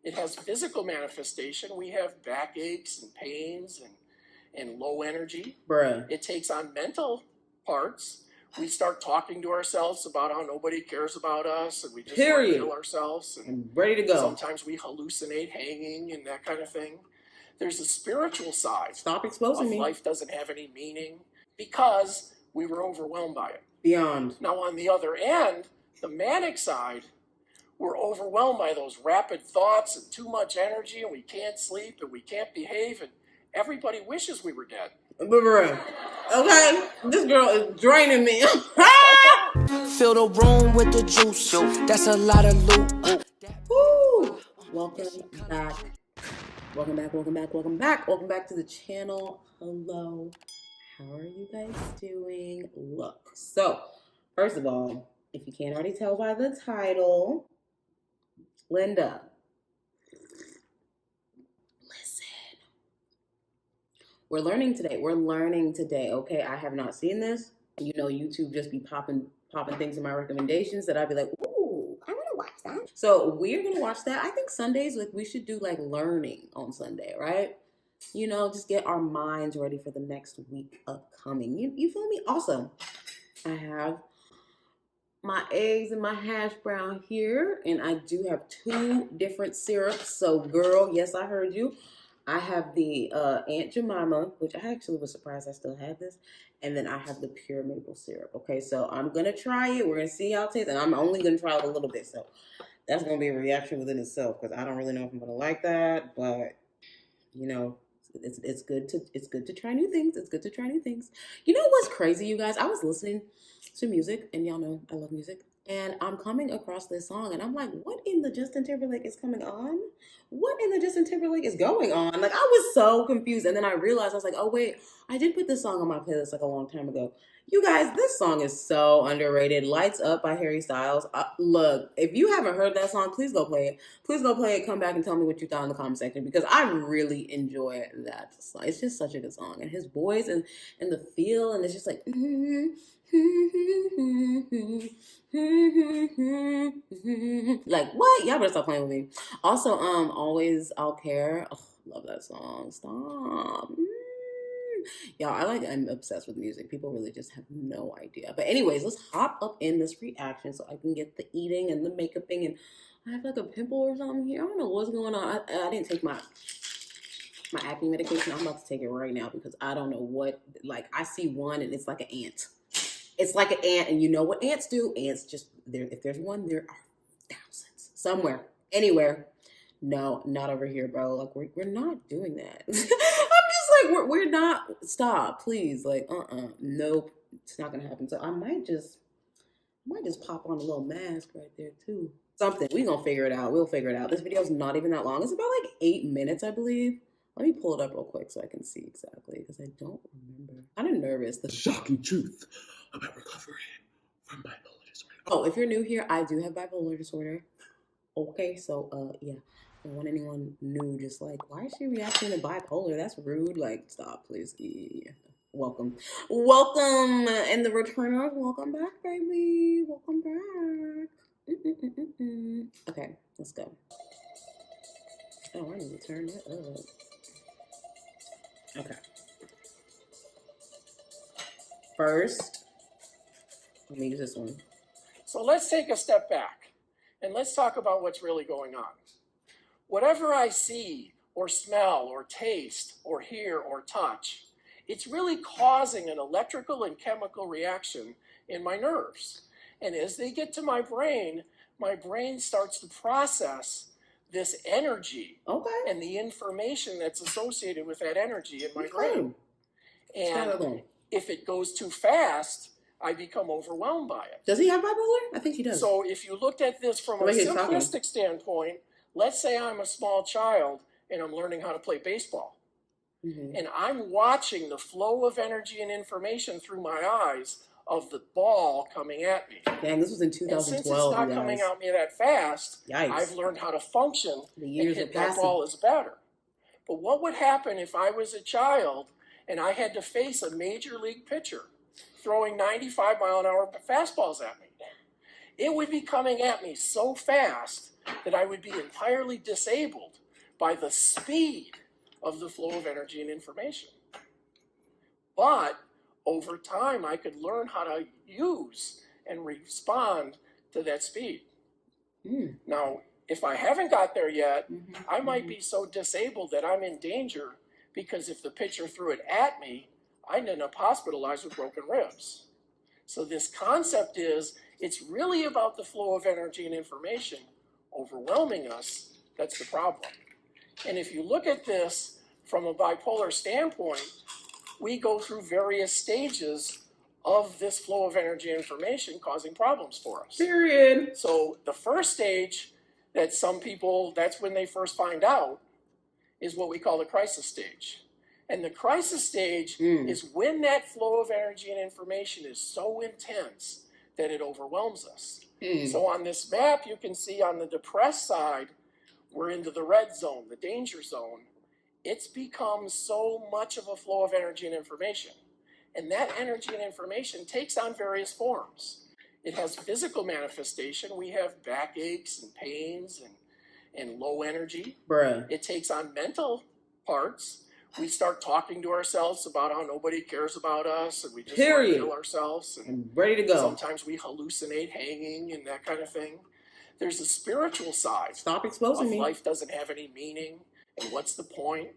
It has physical manifestation. We have backaches and pains and low energy. Bruh. It takes on mental parts. We start talking to ourselves about how nobody cares about us, and we just want to kill ourselves. And I'm ready to go. Sometimes we hallucinate hanging and that kind of thing. There's a spiritual side. Stop exposing me. Life doesn't have any meaning because we were overwhelmed by it. Beyond. Now, on the other end, the manic side, we're overwhelmed by those rapid thoughts and too much energy, and we can't sleep and we can't behave, and everybody wishes we were dead. Okay, this girl is draining me. Fill the room with the juice. That's a lot of loot. Woo. Welcome back. Welcome back to the channel. Hello. How are you guys doing? Look, so first of all, if you can't already tell by the title, Linda, listen. We're learning today, okay? I have not seen this. You know, YouTube just be popping things in my recommendations that I'd be like, ooh, I want to watch that. So we're going to watch that. I think Sundays, like, we should do, like, learning on Sunday, right? You know, just get our minds ready for the next week upcoming. You feel me? Also, I have my eggs and my hash brown here, and I do have 2 different syrups. So, girl, yes, I heard you. I have the Aunt Jemima, which I actually was surprised I still had this. And then I have the pure maple syrup. Okay, so I'm going to try it. We're going to see how it tastes. And I'm only going to try it a little bit. So that's going to be a reaction within itself because I don't really know if I'm going to like that. But, you know, it's good to try new things. It's good to try new things. You know what's crazy, you guys? I was listening to music. And y'all know I love music. And I'm coming across this song, and I'm like, what in the Justin Timberlake is coming on? What in the Justin Timberlake is going on? Like, I was so confused. And then I realized, I was like, oh, wait, I did put this song on my playlist like a long time ago. You guys, this song is so underrated. Lights Up by Harry Styles. Look, if you haven't heard that song, please go play it. Please go play it. Come back and tell me what you thought in the comment section because I really enjoy that song. It's just such a good song. And his voice and the feel, and it's just like... like what? Y'all better stop playing with me. Also, Always I'll Care. Oh, love that song. Stop. Y'all, I'm obsessed with music. People really just have no idea. But anyways, let's hop up in this reaction so I can get the eating and the makeup thing. And I have like a pimple or something here. I don't know what's going on. I didn't take my acne medication. I'm about to take it right now because I don't know what, like I see one and it's like an ant. It's like an ant, and you know what ants do? Ants just, if there's one, there are thousands. Somewhere, anywhere. No, not over here, bro. Like, we're not doing that. I'm just like, we're not, stop, please. Like, nope, it's not gonna happen. So I might just pop on a little mask right there, too. Something, we gonna figure it out. We'll figure it out. This video's not even that long. It's about like 8 minutes, I believe. Let me pull it up real quick so I can see exactly, because I don't remember. I'm kind of nervous. The shocking truth about recovery from bipolar disorder. Oh, if you're new here, I do have bipolar disorder. Okay, so, yeah. I don't want anyone new just like, why is she reacting to bipolar? That's rude. Like, stop, please. Yeah. Welcome. And the returners, welcome back, baby. Welcome back. Okay, let's go. Oh, I need to turn that up. Okay. First, let me use this one. So let's take a step back and let's talk about what's really going on. Whatever I see or smell or taste or hear or touch, it's really causing an electrical and chemical reaction in my nerves. And as they get to my brain starts to process this energy and the information that's associated with that energy in my brain. And if it goes too fast, I become overwhelmed by it. Does he have bipolar? I think he does. So if you looked at this from a simplistic standpoint, let's say I'm a small child and I'm learning how to play baseball. And I'm watching the flow of energy and information through my eyes of the ball coming at me. Dang, this was in 2012. And since it's not coming at me that fast, yikes. I've learned how to function the years and hit that ball is better. But what would happen if I was a child and I had to face a major league pitcher throwing 95-mile-an-hour fastballs at me? It would be coming at me so fast that I would be entirely disabled by the speed of the flow of energy and information. But over time, I could learn how to use and respond to that speed. Now, if I haven't got there yet, I might be so disabled that I'm in danger, because if the pitcher threw it at me, I'd end up hospitalized with broken ribs. So this concept is, it's really about the flow of energy and information overwhelming us. That's the problem. And if you look at this from a bipolar standpoint, we go through various stages of this flow of energy and information causing problems for us. Period. So the first stage that some people, that's when they first find out, is what we call the crisis stage. And the crisis stage is when that flow of energy and information is so intense that it overwhelms us. So on this map, you can see on the depressed side, we're into the red zone, the danger zone. It's become so much of a flow of energy and information. And that energy and information takes on various forms. It has physical manifestation. We have backaches and pains and low energy. Bruh. It takes on mental parts. We start talking to ourselves about how nobody cares about us, and we just want to kill ourselves. And I'm ready to go. sometimes we hallucinate hanging and that kind of thing. There's a spiritual side. Stop exposing me. Life doesn't have any meaning, and what's the point?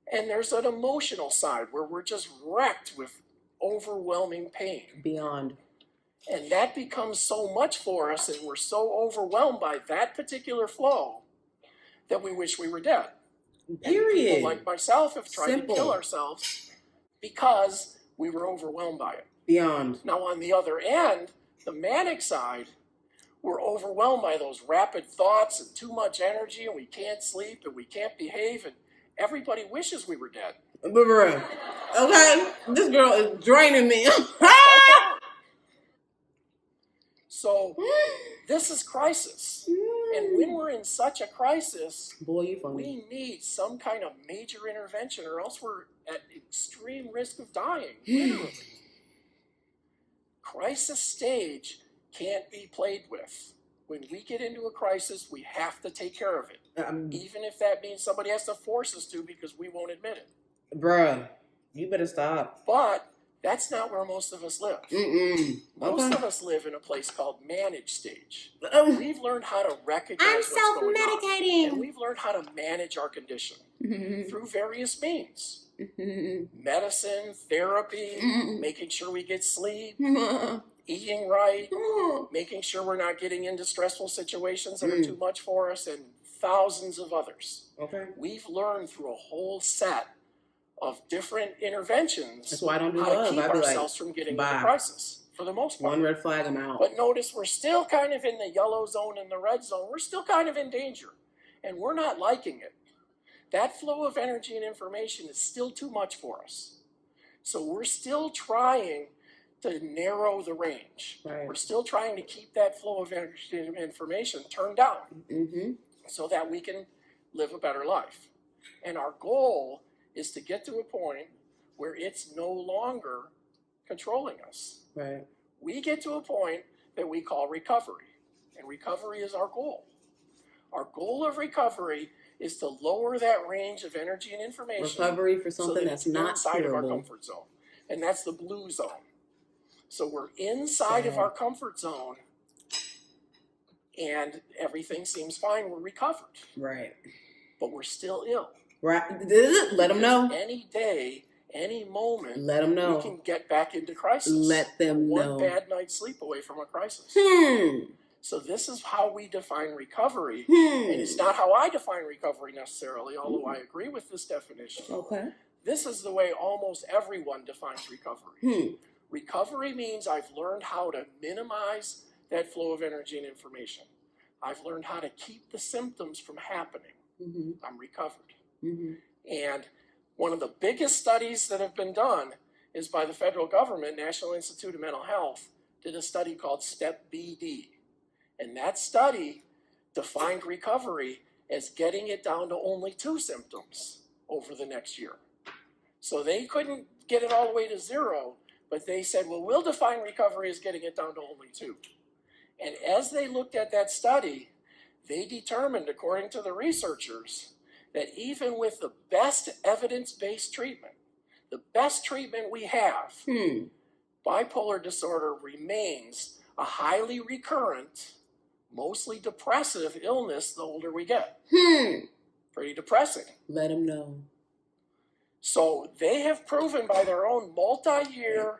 And there's an emotional side where we're just wrecked with overwhelming pain. Beyond. And that becomes so much for us, and we're so overwhelmed by that particular flow that we wish we were dead. Period. And people like myself have tried to kill ourselves because we were overwhelmed by it. Beyond. Now, on the other end, the manic side, we're overwhelmed by those rapid thoughts and too much energy, and we can't sleep and we can't behave, and everybody wishes we were dead. Bruh. Okay, this girl is draining me. So this is crisis. And when we're in such a crisis, boy, you funny. We need some kind of major intervention, or else we're at extreme risk of dying, literally. Crisis stage can't be played with. When we get into a crisis, we have to take care of it. Even if that means somebody has to force us to, because we won't admit it. Bruh, you better stop. But that's not where most of us live. Most of us live in a place called managed stage. We've learned how to recognize what's going on. And we've learned how to manage our condition through various means. Medicine, therapy, making sure we get sleep, eating right, making sure we're not getting into stressful situations that are too much for us, and thousands of others. Okay. We've learned through a whole set of different interventions. That's why I don't do how love. to keep I be ourselves from getting into crisis, for the most part. One red flag, I'm out. But notice we're still kind of in the yellow zone and the red zone. We're still kind of in danger, and we're not liking it. That flow of energy and information is still too much for us. So we're still trying to narrow the range. Right. We're still trying to keep that flow of energy and information turned down so that we can live a better life. And our goal is to get to a point where it's no longer controlling us. Right. We get to a point that we call recovery, and recovery is our goal. Our goal of recovery is to lower that range of energy and information. Recovery for something that's not inside of our curable. comfort zone, and that's the blue zone. So we're inside of our comfort zone, and everything seems fine. We're recovered. Right. But we're still ill. Right. Let them know. Any day, any moment, let them know. We can get back into crisis. Let them know. One bad night's sleep away from a crisis. So this is how we define recovery. And it's not how I define recovery necessarily, although I agree with this definition. Okay. This is the way almost everyone defines recovery. Recovery means I've learned how to minimize that flow of energy and information. I've learned how to keep the symptoms from happening. I'm recovered. And one of the biggest studies that have been done is by the federal government. National Institute of Mental Health did a study called STEP BD. And that study defined recovery as getting it down to only 2 symptoms over the next year. So they couldn't get it all the way to 0, but they said, well, we'll define recovery as getting it down to only 2. And as they looked at that study, They determined, according to the researchers, that even with the best evidence-based treatment, the best treatment we have, bipolar disorder remains a highly recurrent, mostly depressive illness the older we get. Pretty depressing. Let them know. So they have proven by their own multi-year,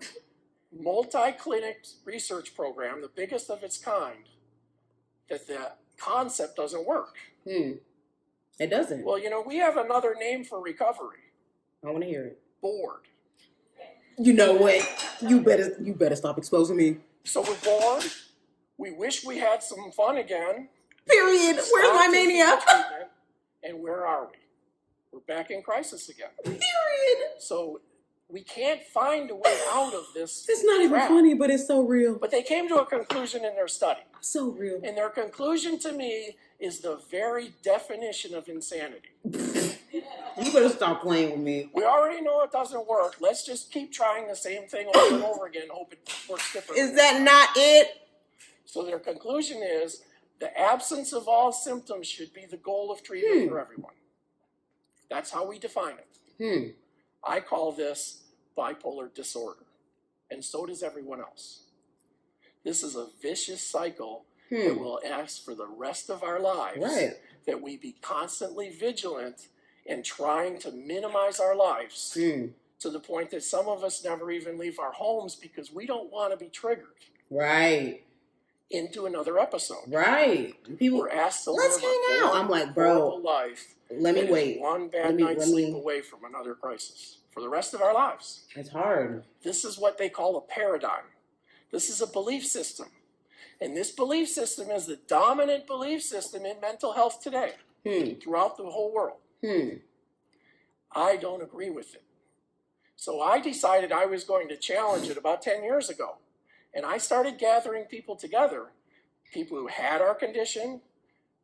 multi-clinic research program, the biggest of its kind, that the concept doesn't work. It doesn't. Well, you know, we have another name for recovery. I want to hear it. Bored. You know what? You better stop exposing me. So we're bored. We wish we had some fun again. Period. Where's my mania? And where are we? We're back in crisis again. Period. So we can't find a way out of this. It's not even crap. funny, but it's so real. But they came to a conclusion in their study. So real. And their conclusion to me is the very definition of insanity. You better stop playing with me. We already know it doesn't work. Let's just keep trying the same thing over and over again, hope it works differently. Is that not it? So their conclusion is the absence of all symptoms should be the goal of treatment for everyone. That's how we define it. I call this bipolar disorder, and so does everyone else. This is a vicious cycle that will ask for the rest of our lives, that we be constantly vigilant and trying to minimize our lives to the point that some of us never even leave our homes because we don't want to be triggered. Right. Into another episode. Right. People were asked to let's live hang a out. I'm like, bro, life. Let me wait. One bad night's sleep away from another crisis for the rest of our lives. It's hard. This is what they call a paradigm. This is a belief system. And this belief system is the dominant belief system in mental health today, throughout the whole world. I don't agree with it. So I decided I was going to challenge it about 10 years ago. And I started gathering people together, people who had our condition,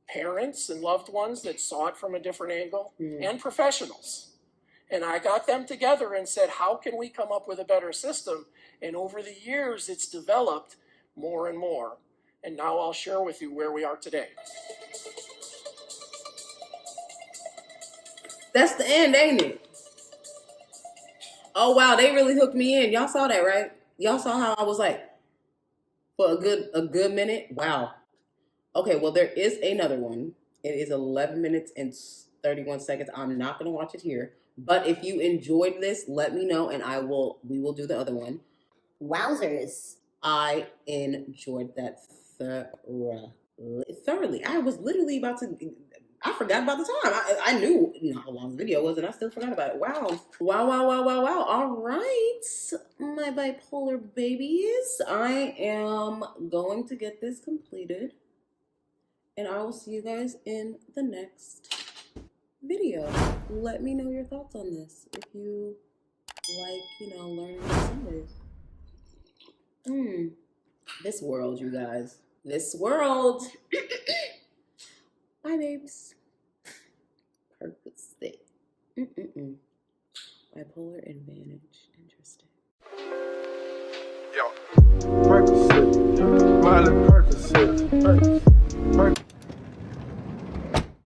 parents and loved ones that saw it from a different angle, and professionals. And I got them together and said, how can we come up with a better system? And over the years, it's developed more and more. And now I'll share with you where we are today. That's the end, ain't it? Oh, wow, they really hooked me in. Y'all saw that, right? Y'all saw how I was like, for a good minute? Wow. Okay, well, there is another one. It is 11 minutes and 31 seconds. I'm not going to watch it here. But if you enjoyed this, let me know, and we will do the other one. Wowzers. I enjoyed that thoroughly. I was literally about to... I forgot about the time. I knew how long the video was, and I still forgot about it. Wow. Wow. All right, my bipolar babies. I am going to get this completed, and I will see you guys in the next video. Let me know your thoughts on this. If you like, learning on Sundays. This world, you guys. This world. Bye, babes. Purpose state. Bipolar advantage. Interesting. Yo. Percocet. Miley Percocet. Percocet.